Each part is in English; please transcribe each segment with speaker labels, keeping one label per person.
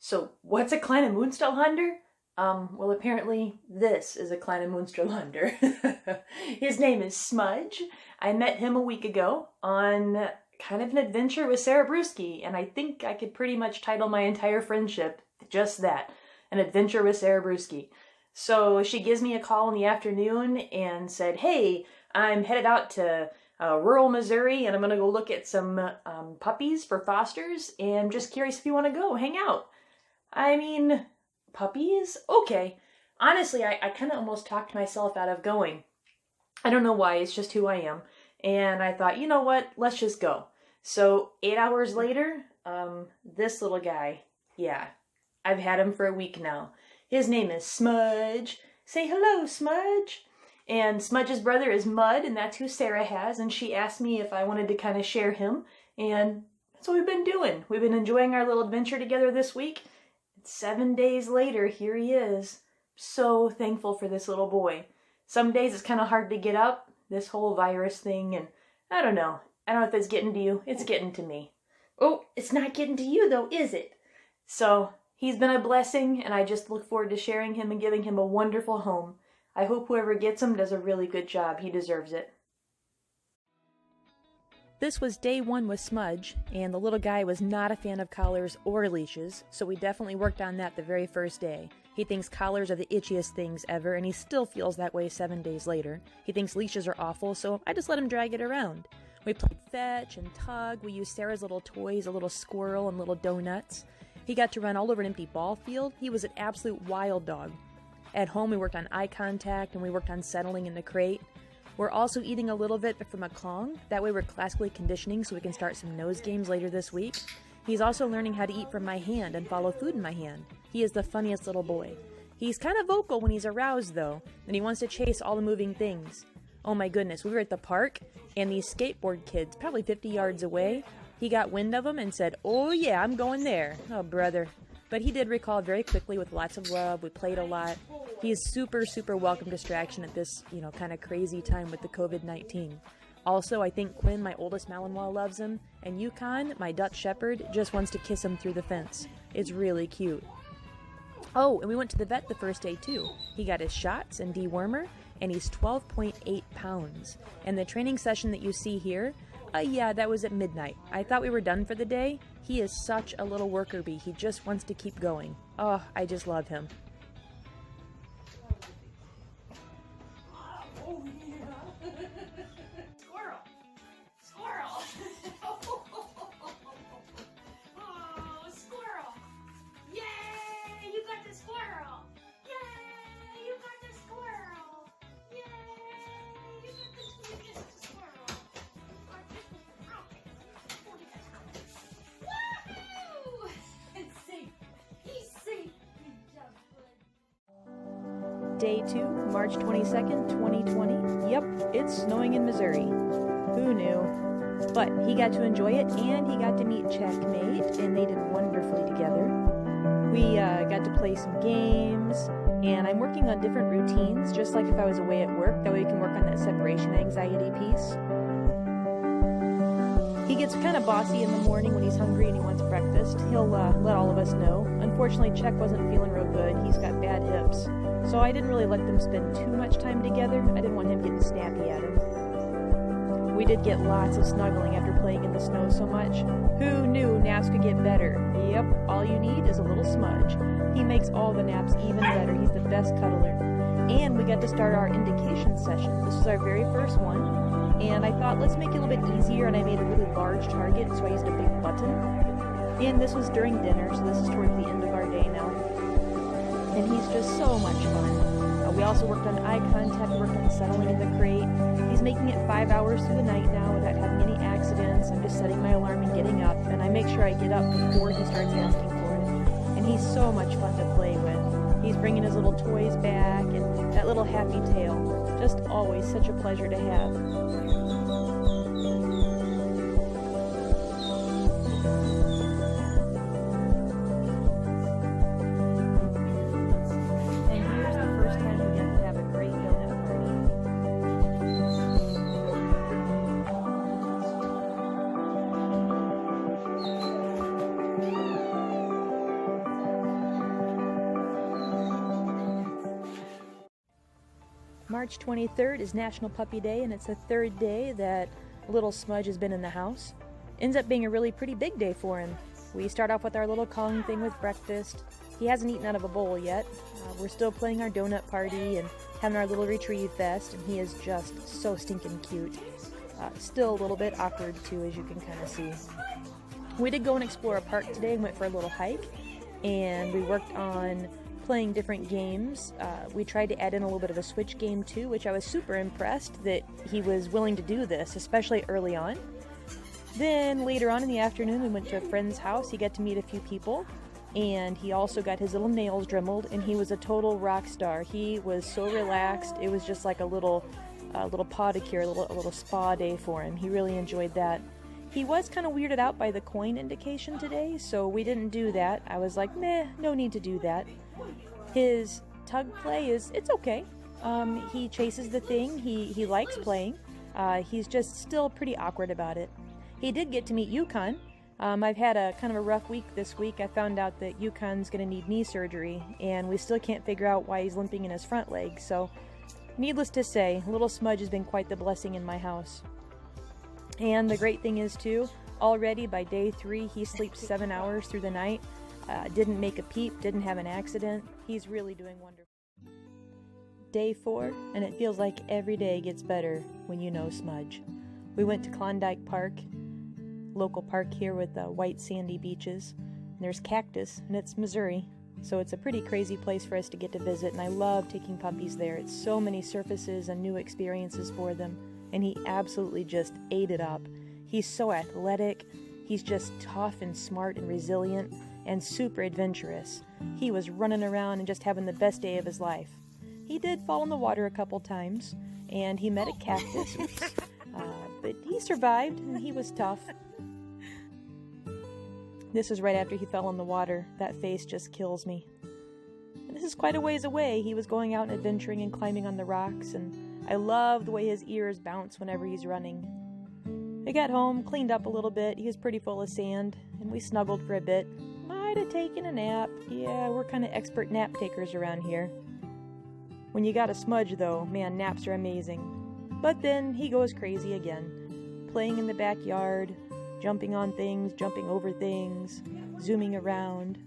Speaker 1: So what's a kleine Moonstillhunder? Well, apparently this is a kleine Moonstillhunder. His name is Smudge. I met him a week ago on kind of an adventure with Sarah Brewski, and I think I could pretty much title my entire friendship just that, an adventure with Sarah Brewski. So she gives me a call in the afternoon and said, hey, I'm headed out to rural Missouri and I'm going to go look at some puppies for fosters, and I'm just curious if you want to go hang out. I mean, puppies? Okay. Honestly, I kind of almost talked myself out of going. I don't know why, it's just who I am. And I thought, you know what, let's just go. So 8 hours later, this little guy, yeah, I've had him for a week now. His name is Smudge. Say hello, Smudge. And Smudge's brother is Mud, and that's who Sarah has, and she asked me if I wanted to kind of share him, and that's what we've been doing. We've been enjoying our little adventure together this week. 7 days later, here he is. So thankful for this little boy. Some days it's kind of hard to get up, this whole virus thing, and I don't know. I don't know if it's getting to you. It's getting to me. Oh, it's not getting to you though, is it? So he's been a blessing, and I just look forward to sharing him and giving him a wonderful home. I hope whoever gets him does a really good job. He deserves it. This was day 1 with Smudge, and the little guy was not a fan of collars or leashes, so we definitely worked on that the very first day. He thinks collars are the itchiest things ever, and he still feels that way 7 days later. He thinks leashes are awful, so I just let him drag it around. We played fetch and tug. We used Sarah's little toys, a little squirrel and little donuts. He got to run all over an empty ball field. He was an absolute wild dog. At home, we worked on eye contact, and we worked on settling in the crate. We're also eating a little bit from a Kong. That way we're classically conditioning so we can start some nose games later this week. He's also learning how to eat from my hand and follow food in my hand. He is the funniest little boy. He's kind of vocal when he's aroused, though, and he wants to chase all the moving things. Oh my goodness, we were at the park, and these skateboard kids, probably 50 yards away, he got wind of them and said, oh yeah, I'm going there. Oh, brother. But he did recall very quickly with lots of love. We played a lot. He's super, super welcome distraction at this, kind of crazy time with the COVID-19. Also, I think Quinn, my oldest Malinois, loves him, and Yukon, my Dutch Shepherd, just wants to kiss him through the fence. It's really cute. Oh, and we went to the vet the first day, too. He got his shots and dewormer, and he's 12.8 pounds. And the training session that you see here, yeah, that was at midnight. I thought we were done for the day. He is such a little worker bee. He just wants to keep going. Oh, I just love him.
Speaker 2: Oh, yeah. Squirrel. Squirrel. Oh, squirrel. Yay, you got the squirrel. Yay, you got the squirrel. Yay, you got the squirrel. Woohoo! It's safe. He's safe. Good job, bud.
Speaker 1: Day 2, March 22nd, 2020. Yep, it's snowing in Missouri. Who knew? But he got to enjoy it, and he got to meet Checkmate, and they did wonderfully together. We got to play some games, and I'm working on different routines, just like if I was away at work. That way we can work on that separation anxiety piece. He gets kind of bossy in the morning when he's hungry and he wants breakfast. He'll let all of us know. Unfortunately, Check wasn't feeling real good. He's got bad hips. So I didn't really let them spend too much time together. I didn't want him getting snappy at him. We did get lots of snuggling after playing in the snow so much. Who knew naps could get better? Yep, all you need is a little Smudge. He makes all the naps even better. He's the best cuddler. And we got to start our indication session. This was our very first one. And I thought, let's make it a little bit easier, and I made a really large target, so I used a big button. And this was during dinner, so this is towards the end of our day now. And he's just so much fun. We also worked on eye contact, we worked on settling in the crate. He's making it 5 hours through the night now without having any accidents. I'm just setting my alarm and getting up, and I make sure I get up before he starts asking for it. And he's so much fun to play with. He's bringing his little toys back, and that little happy tail. Just always such a pleasure to have. And here's the first time we get to have a great donut party. March 23rd is National Puppy Day, and it's the third day that little Smudge has been in the house. Ends up being a really pretty big day for him. We start off with our little calling thing with breakfast. He hasn't eaten out of a bowl yet. We're still playing our donut party and having our little retrieve fest, and he is just so stinking cute. Still a little bit awkward too, as you can kind of see. We did go and explore a park today and went for a little hike, and we worked on playing different games. We tried to add in a little bit of a switch game too, which I was super impressed that he was willing to do this, especially early on. Then later on in the afternoon, we went to a friend's house. He got to meet a few people, and he also got his little nails dremelled, and he was a total rock star. He was so relaxed. It was just like a little pedicure, a little spa day for him. He really enjoyed that. He was kind of weirded out by the coin indication today, so we didn't do that. I was like, meh, no need to do that. His tug play it's okay. He chases the thing. He likes playing. He's just still pretty awkward about it. He did get to meet Yukon. I've had a kind of a rough week this week. I found out that Yukon's going to need knee surgery, and we still can't figure out why he's limping in his front leg. So, needless to say, little Smudge has been quite the blessing in my house. And the great thing is, too, already by day 3, he sleeps 7 hours through the night. Didn't make a peep, didn't have an accident. He's really doing wonderful. Day 4, and it feels like every day gets better when you know Smudge. We went to Klondike Park, local park here with white sandy beaches. There's cactus, and it's Missouri, so it's a pretty crazy place for us to get to visit, and I love taking puppies there. It's so many surfaces and new experiences for them, and he absolutely just ate it up. He's so athletic. He's just tough and smart and resilient and super adventurous. He was running around and just having the best day of his life. He did fall in the water a couple times, and he met a cactus, but he survived, and he was tough. This is right after he fell in the water. That face just kills me. And this is quite a ways away. He was going out and adventuring and climbing on the rocks, and I love the way his ears bounce whenever he's running. I got home, cleaned up a little bit. He was pretty full of sand, and we snuggled for a bit. Might have taken a nap. Yeah, we're kind of expert nap takers around here. When you got a Smudge, though, man, naps are amazing. But then he goes crazy again. Playing in the backyard, jumping on things, jumping over things, zooming around.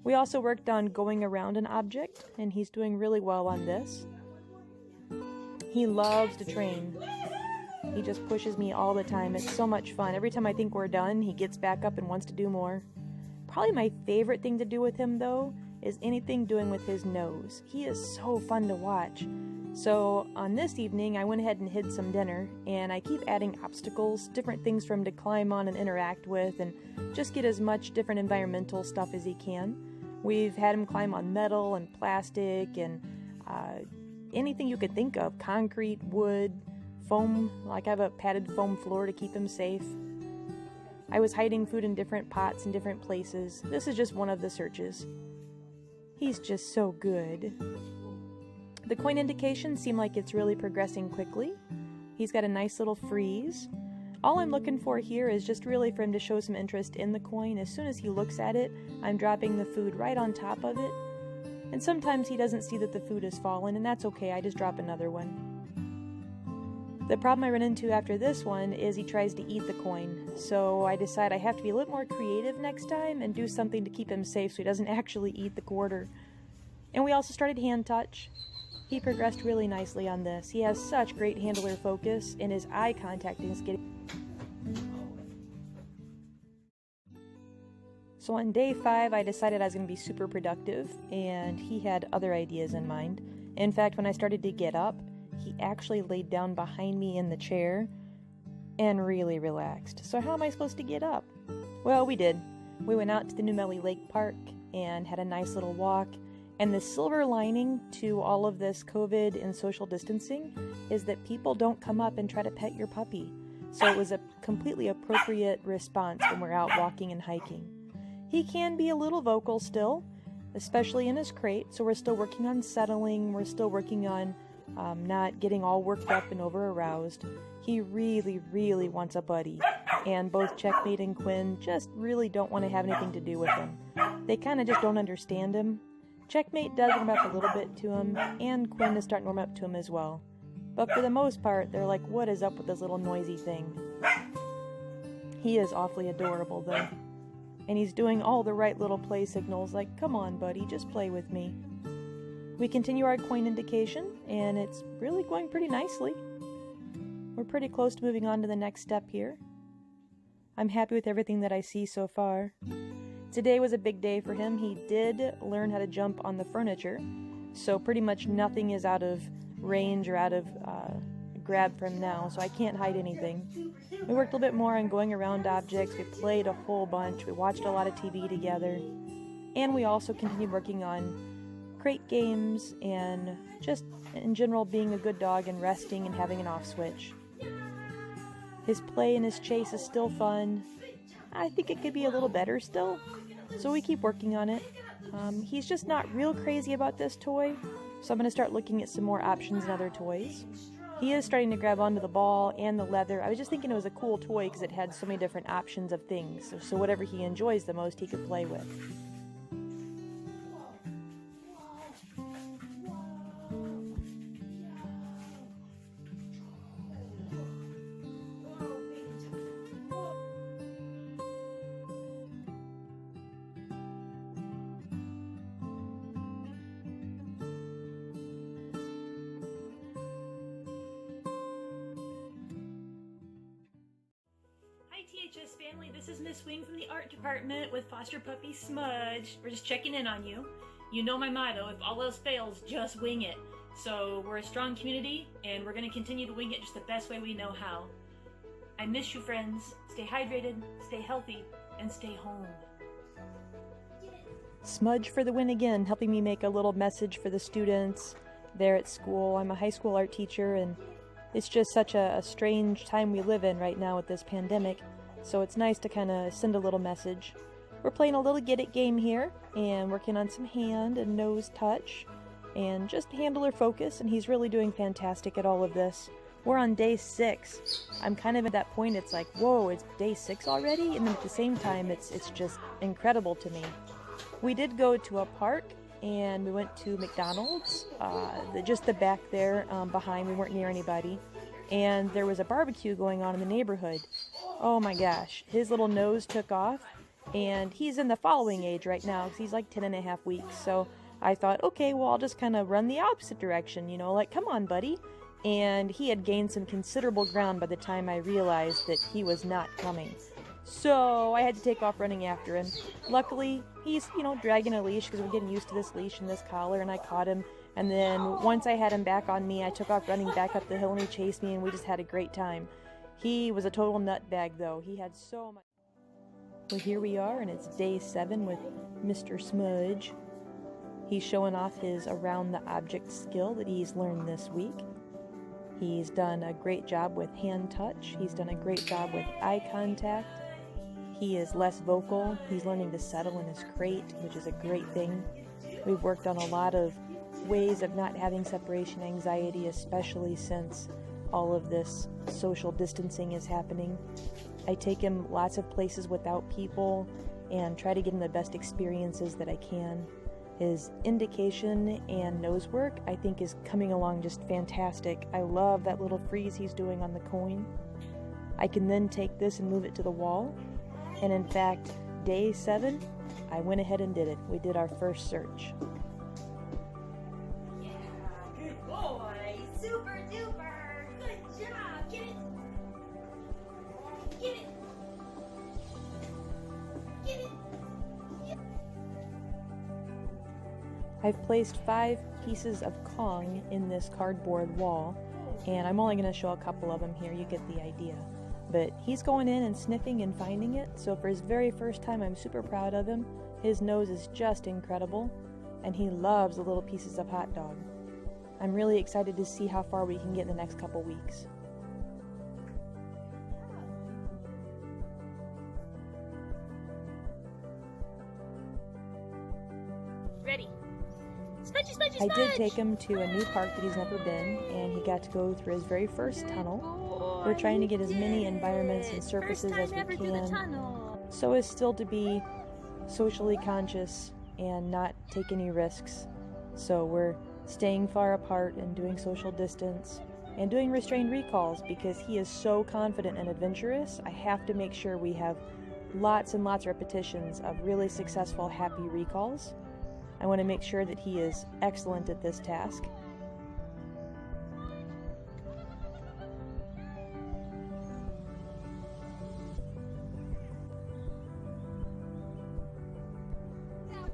Speaker 1: We also worked on going around an object, and he's doing really well on this. He loves to train. He just pushes me all the time. It's so much fun. Every time I think we're done, he gets back up and wants to do more. Probably my favorite thing to do with him, though, is anything doing with his nose. He is so fun to watch. So on this evening, I went ahead and hid some dinner, and I keep adding obstacles, different things for him to climb on and interact with, and just get as much different environmental stuff as he can. We've had him climb on metal and plastic and anything you could think of, concrete, wood, foam, like I have a padded foam floor to keep him safe. I was hiding food in different pots in different places. This is just one of the searches. He's just so good. The coin indications seem like it's really progressing quickly. He's got a nice little freeze. All I'm looking for here is just really for him to show some interest in the coin. As soon as he looks at it, I'm dropping the food right on top of it. And sometimes he doesn't see that the food has fallen, and that's okay, I just drop another one. The problem I run into after this one is he tries to eat the coin, so I decide I have to be a little more creative next time and do something to keep him safe so he doesn't actually eat the quarter. And we also started hand touch. He progressed really nicely on this. He has such great handler focus, and his eye contact is getting... So on day 5, I decided I was going to be super productive, and he had other ideas in mind. In fact, when I started to get up, he actually laid down behind me in the chair and really relaxed. So how am I supposed to get up? Well, we did. We went out to the Numeli Lake Park and had a nice little walk. And the silver lining to all of this COVID and social distancing is that people don't come up and try to pet your puppy. So it was a completely appropriate response when we're out walking and hiking. He can be a little vocal still, especially in his crate, so we're still working on settling. We're still working on not getting all worked up and over-aroused. He really, really wants a buddy, and both Checkmate and Quinn just really don't want to have anything to do with him. They kind of just don't understand him. Checkmate does warm up a little bit to him, and Quinn is starting to warm up to him as well. But for the most part, they're like, what is up with this little noisy thing? He is awfully adorable, though. And he's doing all the right little play signals, like, come on, buddy, just play with me. We continue our coin indication, and it's really going pretty nicely. We're pretty close to moving on to the next step here. I'm happy with everything that I see so far. Today was a big day for him. He did learn how to jump on the furniture, so pretty much nothing is out of range or out of grab for him now, so I can't hide anything. We worked a little bit more on going around objects. We played a whole bunch. We watched a lot of TV together. And we also continued working on crate games and just in general being a good dog and resting and having an off switch. His play and his chase is still fun. I think it could be a little better still, so we keep working on it. He's just not real crazy about this toy, so I'm going to start looking at some more options and other toys. He is starting to grab onto the ball and the leather. I was just thinking it was a cool toy because it had so many different options of things, so whatever he enjoys the most he could play with.
Speaker 3: Hi THS family, this is Miss Wing from the art department with foster puppy Smudge. We're just checking in on you. You know my motto, if all else fails, just wing it. So we're a strong community and we're going to continue to wing it just the best way we know how. I miss you friends. Stay hydrated, stay healthy, and stay home.
Speaker 1: Smudge for the win again, helping me make a little message for the students there at school. I'm a high school art teacher, and it's just such a strange time we live in right now with this pandemic, so it's nice to kind of send a little message. We're playing a little get it game here and working on some hand and nose touch and just handler focus, and he's really doing fantastic at all of this. We're on day 6. I'm kind of at that point, it's like, whoa, it's day 6 already? And then at the same time, it's just incredible to me. We did go to a park and we went to McDonald's, just the back there behind. We weren't near anybody. And there was a barbecue going on in the neighborhood. Oh my gosh, his little nose took off, and he's in the following age right now because he's like 10.5 weeks. So I thought, okay, well, I'll just kind of run the opposite direction, you know, like, come on, buddy. And he had gained some considerable ground by the time I realized that he was not coming. So I had to take off running after him. Luckily, he's, you know, dragging a leash because we're getting used to this leash and this collar, and I caught him. And then once I had him back on me, I took off running back up the hill, and he chased me, and we just had a great time. He was a total nutbag, though. He had so much. Well, here we are, and it's day 7 with Mr. Smudge. He's showing off his around the object skill that he's learned this week. He's done a great job with hand touch. He's done a great job with eye contact. He is less vocal. He's learning to settle in his crate, which is a great thing. We've worked on a lot of ways of not having separation anxiety, especially since all of this social distancing is happening. I take him lots of places without people and try to give him the best experiences that I can. His indication and nose work, I think, is coming along just fantastic. I love that little freeze he's doing on the coin. I can then take this and move it to the wall. And in fact, day 7, I went ahead and did it. We did our first search.
Speaker 2: Yeah, good boy. Super duper. Good job. Get it. Get it. Get it.
Speaker 1: I've placed 5 pieces of Kong in this cardboard wall, and I'm only going to show a couple of them here. You get the idea. But he's going in and sniffing and finding it, so for his very first time, I'm super proud of him. His nose is just incredible, and he loves the little pieces of hot dog. I'm really excited to see how far we can get in the next couple weeks.
Speaker 3: Ready. Smudgy, smudgy,
Speaker 1: I
Speaker 3: smudge!
Speaker 1: did take him to a new park that he's never been, and he got to go through his very first tunnel. We're trying to get as many environments and surfaces as we can, so as still to be socially conscious and not take any risks. So we're staying far apart and doing social distance and doing restrained recalls because he is so confident and adventurous. I have to make sure we have lots and lots of repetitions of really successful, happy recalls. I want to make sure that he is excellent at this task.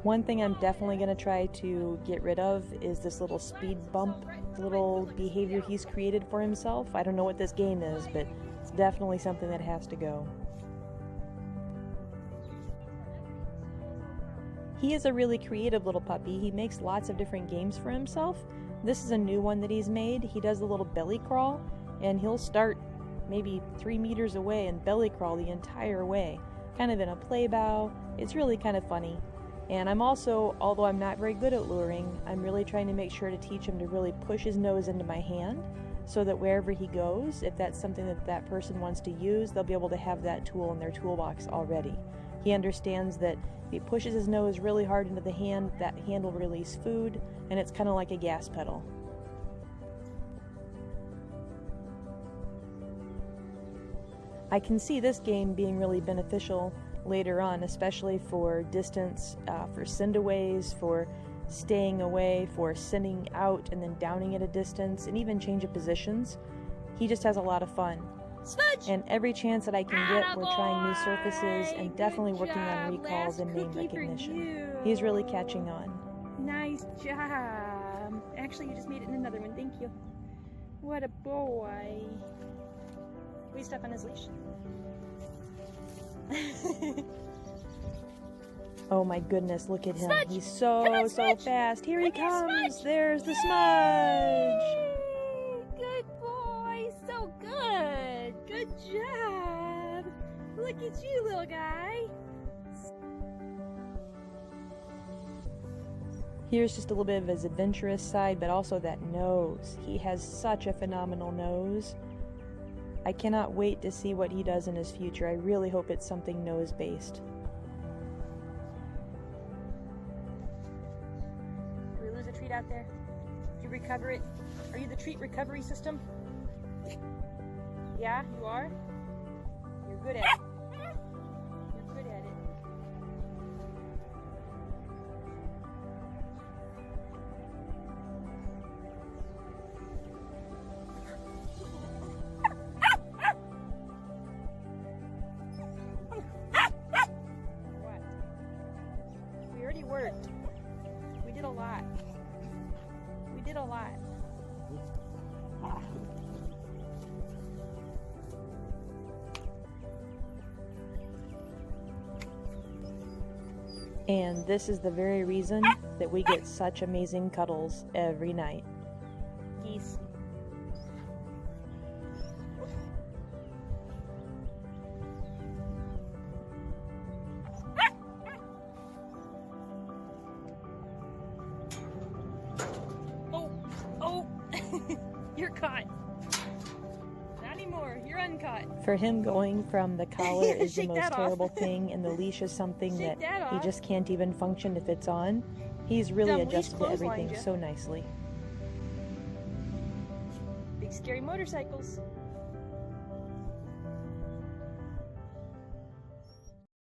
Speaker 1: One thing I'm definitely going to try to get rid of is this little speed bump, little behavior he's created for himself. I don't know what this game is, but it's definitely something that has to go. He is a really creative little puppy. He makes lots of different games for himself. This is a new one that he's made. He does a little belly crawl, and he'll start maybe 3 meters away and belly crawl the entire way, kind of in a play bow. It's really kind of funny. And I'm also, although I'm not very good at luring, I'm really trying to make sure to teach him to really push his nose into my hand so that wherever he goes, if that's something that that person wants to use, they'll be able to have that tool in their toolbox already. He understands that if he pushes his nose really hard into the hand, that hand will release food, and it's kind of like a gas pedal. I can see this game being really beneficial later on, especially for distance, for sendaways, for staying away, for sending out and then downing at a distance, and even change of positions. He just has a lot of fun.
Speaker 2: Smudge!
Speaker 1: And every chance that I can get, we're trying new surfaces and definitely working on recalls and name recognition. He's really catching on.
Speaker 4: Nice job. Actually, you just made it in another one. Thank you. What a boy. Will you step on his leash?
Speaker 1: Oh my goodness, look at him.
Speaker 2: Smudge!
Speaker 1: He's so
Speaker 2: Smudge!
Speaker 1: fast. Here he
Speaker 2: Come here,
Speaker 1: comes.
Speaker 2: Smudge!
Speaker 1: There's the Smudge.
Speaker 4: Yay! Good boy. So good. Good job. Look at you, little guy.
Speaker 1: Here's just a little bit of his adventurous side, but also that nose. He has such a phenomenal nose. I cannot wait to see what he does in his future. I really hope it's something nose-based.
Speaker 4: Did we lose a treat out there? Did you recover it? Are you the treat recovery system? Yeah, you are? You're good at it. You're good at it. What? We already worked. We did a lot. We did a lot.
Speaker 1: And this is the very reason that we get such amazing cuddles every night.
Speaker 4: Geese. Oh, oh, you're caught. Not anymore, you're uncaught.
Speaker 1: For him, going from the collar is the
Speaker 4: Shake
Speaker 1: most
Speaker 4: that off.
Speaker 1: terrible thing, and the leash is something
Speaker 4: Shake
Speaker 1: that
Speaker 4: that
Speaker 1: he
Speaker 4: off.
Speaker 1: just can't even function if it's on. He's really
Speaker 4: Dumb leash
Speaker 1: adjusted to
Speaker 4: clotheslined
Speaker 1: everything
Speaker 4: ya.
Speaker 1: so nicely.
Speaker 4: Big scary motorcycles.